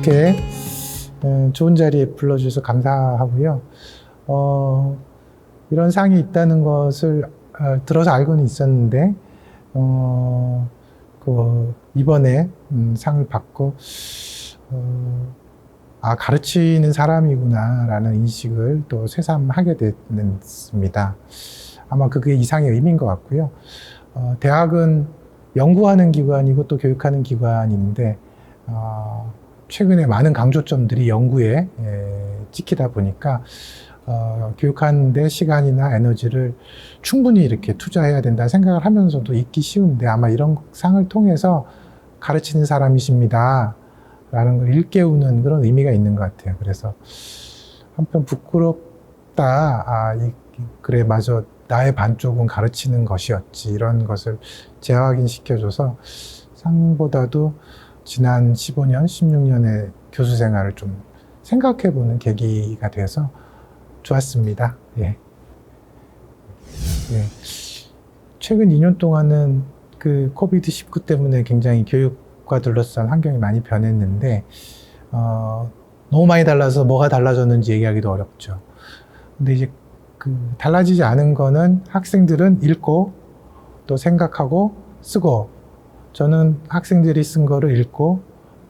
이렇게 좋은 자리에 불러주셔서 감사하고요. 이런 상이 있다는 것을 들어서 알고는 있었는데 이번에 상을 받고 가르치는 사람이구나 라는 인식을 또 새삼하게 됐습니다. 아마 그게 이상의 의미인 것 같고요. 대학은 연구하는 기관이고 또 교육하는 기관인데 최근에 많은 강조점들이 연구에 찍히다 보니까 교육하는 데 시간이나 에너지를 충분히 이렇게 투자해야 된다 생각을 하면서도 있기 쉬운데, 아마 이런 상을 통해서 가르치는 사람이십니다 라는 걸 일깨우는 그런 의미가 있는 것 같아요. 그래서 한편 부끄럽다, 그래 맞아, 나의 반쪽은 가르치는 것이었지, 이런 것을 재확인시켜줘서 상보다도 지난 15년, 16년의 교수 생활을 좀 생각해보는 계기가 돼서 좋았습니다. 예. 최근 2년 동안은 그 코비드-19 때문에 굉장히 교육과 둘러싼 환경이 많이 변했는데, 너무 많이 달라서 뭐가 달라졌는지 얘기하기도 어렵죠. 근데 이제 달라지지 않은 거는 학생들은 읽고 또 생각하고 쓰고, 저는 학생들이 쓴 거를 읽고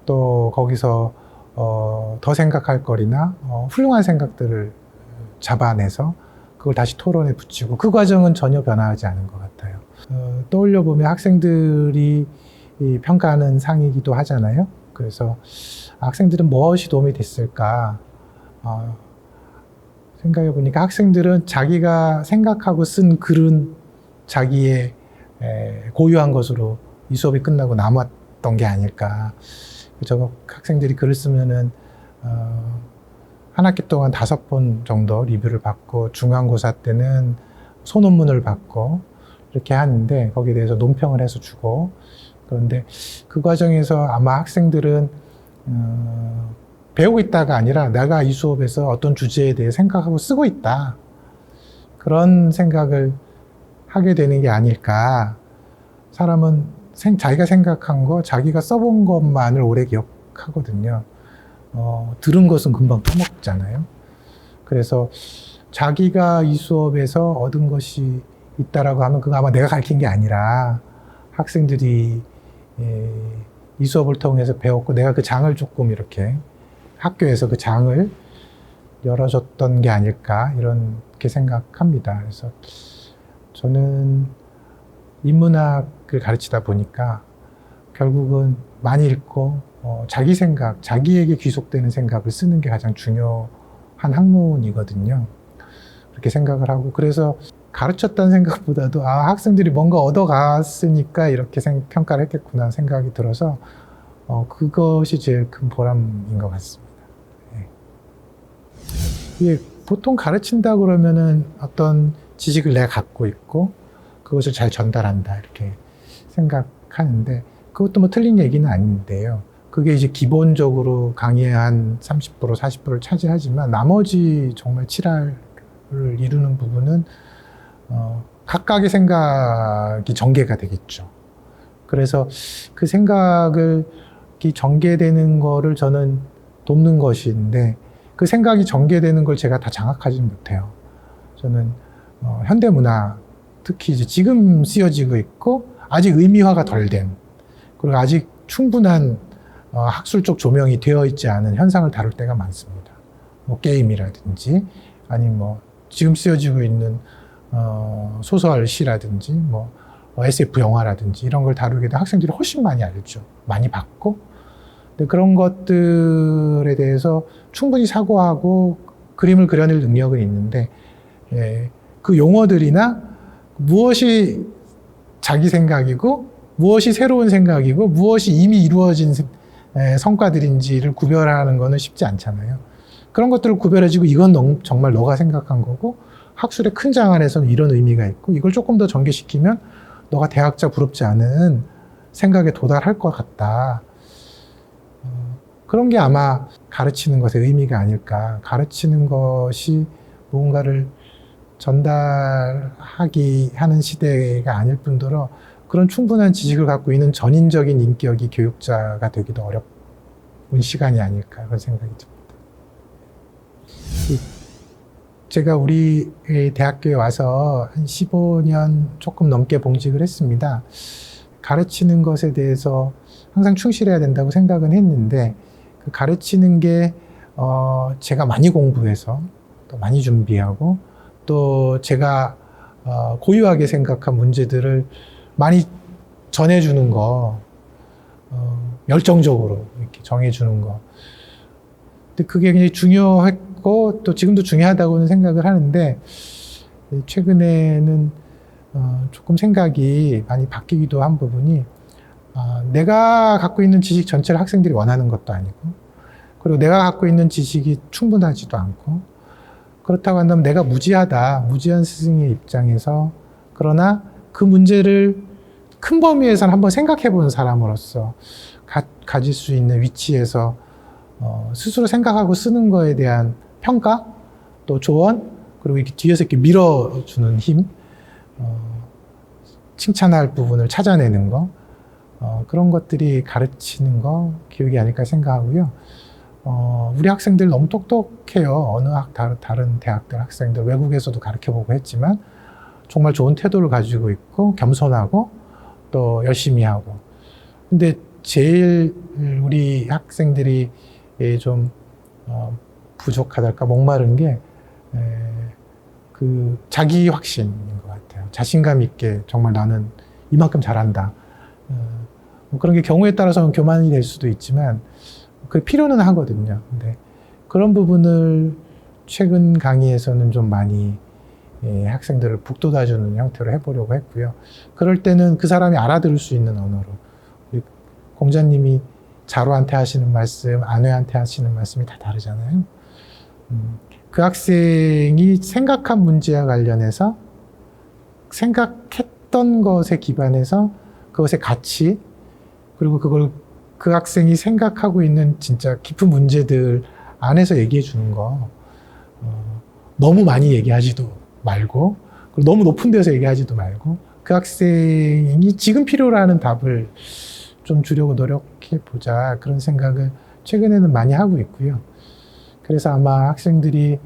또 거기서 더 생각할 거리나 훌륭한 생각들을 잡아내서 그걸 다시 토론에 붙이고, 그 과정은 전혀 변화하지 않은 것 같아요. 떠올려 보면 학생들이 평가하는 상이기도 하잖아요. 그래서 학생들은 무엇이 도움이 됐을까 생각해 보니까, 학생들은 자기가 생각하고 쓴 글은 자기의 고유한 것으로 이 수업이 끝나고 남았던 게 아닐까. 저 학생들이 글을 쓰면은 한 학기 동안 5번 정도 리뷰를 받고, 중간고사 때는 소논문을 받고 이렇게 하는데, 거기에 대해서 논평을 해서 주고, 그런데 그 과정에서 아마 학생들은 배우고 있다가 아니라 내가 이 수업에서 어떤 주제에 대해 생각하고 쓰고 있다, 그런 생각을 하게 되는 게 아닐까. 사람은 자기가 생각한 거, 자기가 써본 것만을 오래 기억하거든요. 들은 것은 금방 까먹잖아요. 그래서 자기가 이 수업에서 얻은 것이 있다라고 하면 그거 아마 내가 가르친 게 아니라 학생들이 이 수업을 통해서 배웠고, 내가 그 장을 조금 이렇게 학교에서 그 장을 열어줬던 게 아닐까, 이렇게 생각합니다. 그래서 저는 인문학을 가르치다 보니까 결국은 많이 읽고 자기 생각, 자기에게 귀속되는 생각을 쓰는 게 가장 중요한 학문이거든요. 그렇게 생각을 하고, 그래서 가르쳤다는 생각보다도 학생들이 뭔가 얻어갔으니까 이렇게 평가를 했겠구나 생각이 들어서 그것이 제일 큰 보람인 것 같습니다. 이게 보통 가르친다 그러면은 어떤 지식을 내가 갖고 있고 그것을 잘 전달한다 이렇게 생각하는데, 그것도 뭐 틀린 얘기는 아닌데요. 그게 이제 기본적으로 강의의 한 30%, 40%를 차지하지만, 나머지 정말 7할을 이루는 부분은 각각의 생각이 전개가 되겠죠. 그래서 그 생각이 전개되는 거를 저는 돕는 것인데, 그 생각이 전개되는 걸 제가 다 장악하지는 못해요. 저는 현대문화, 특히 이제 지금 쓰여지고 있고 아직 의미화가 덜 된, 그리고 아직 충분한 학술적 조명이 되어 있지 않은 현상을 다룰 때가 많습니다. 뭐 게임이라든지, 아니면 뭐 지금 쓰여지고 있는 소설, 시라든지, 뭐 SF 영화라든지, 이런 걸 다루게 되면 학생들이 훨씬 많이 알죠. 많이 봤고. 근데 그런 것들에 대해서 충분히 사고하고 그림을 그려낼 능력은 있는데, 그 용어들이나 무엇이 자기 생각이고 무엇이 새로운 생각이고 무엇이 이미 이루어진 성과들인지를 구별하는 거는 쉽지 않잖아요. 그런 것들을 구별해주고, 이건 정말 너가 생각한 거고, 학술의 큰 장 안에서는 이런 의미가 있고, 이걸 조금 더 전개시키면 너가 대학자 부럽지 않은 생각에 도달할 것 같다. 그런 게 아마 가르치는 것의 의미가 아닐까. 가르치는 것이 무언가를 전달하기 하는 시대가 아닐 뿐더러, 그런 충분한 지식을 갖고 있는 전인적인 인격이 교육자가 되기도 시간이 아닐까 그런 생각이 듭니다. 제가 우리 대학교에 와서 한 15년 조금 넘게 봉직을 했습니다. 가르치는 것에 대해서 항상 충실해야 된다고 생각은 했는데 그 가르치는 게 제가 많이 공부해서 또 많이 준비하고 또 제가 고유하게 생각한 문제들을 많이 전해주는 거, 열정적으로 이렇게 정해주는 거. 근데 그게 굉장히 중요했고 또 지금도 중요하다고는 생각을 하는데 최근에는 조금 생각이 많이 바뀌기도 한 부분이 내가 갖고 있는 지식 전체를 학생들이 원하는 것도 아니고 그리고 내가 갖고 있는 지식이 충분하지도 않고 그렇다고 한다면 내가 무지한 스승의 입장에서 그러나 그 문제를 큰 범위에서는 한번 생각해 보는 사람으로서 가질 수 있는 위치에서 스스로 생각하고 쓰는 거에 대한 평가, 또 조언, 그리고 이렇게 뒤에서 이렇게 밀어주는 힘, 칭찬할 부분을 찾아내는 거, 그런 것들이 가르치는 거, 교육이 아닐까 생각하고요. 우리 학생들 너무 똑똑해요. 어느 다른 대학들 학생들, 외국에서도 가르쳐보고 했지만, 정말 좋은 태도를 가지고 있고, 겸손하고, 또 열심히 하고. 근데 제일 우리 학생들이 좀 부족하달까, 목마른 게, 그 자기 확신인 것 같아요. 자신감 있게 정말 나는 이만큼 잘한다. 뭐 그런 게 경우에 따라서는 교만이 될 수도 있지만 그 필요는 하거든요. 근데 그런 부분을 최근 강의에서는 좀 많이 학생들을 북돋아주는 형태로 해보려고 했고요. 그럴 때는 그 사람이 알아들을 수 있는 언어로 우리 공자님이 자로한테 하시는 말씀, 아내한테 하시는 말씀이 다 다르잖아요. 그 학생이 생각한 문제와 관련해서 생각했던 것에 기반해서 그것의 가치 그리고 그걸 그 학생이 생각하고 있는 진짜 깊은 문제들 안에서 얘기해 주는 거 너무 많이 얘기하지도 말고 그리고 너무 높은 데서 얘기하지도 말고 그 학생이 지금 필요로 하는 답을 좀 주려고 노력해 보자 그런 생각을 최근에는 많이 하고 있고요. 그래서 아마 학생들이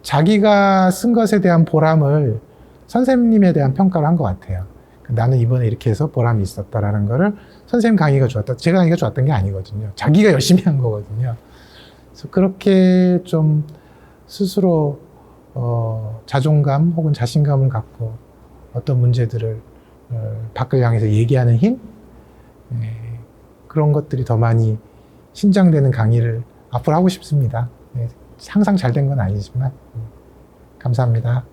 자기가 쓴 것에 대한 보람을 선생님에 대한 평가를 한 것 같아요. 나는 이번에 이렇게 해서 보람이 있었다라는 거를 선생님 강의가 좋았다. 제가 강의가 좋았던 게 아니거든요. 자기가 열심히 한 거거든요. 그래서 그렇게 좀 스스로 자존감 혹은 자신감을 갖고 어떤 문제들을 밖을 향해서 얘기하는 힘? 그런 것들이 더 많이 신장되는 강의를 앞으로 하고 싶습니다. 항상 잘 된 건 아니지만 감사합니다.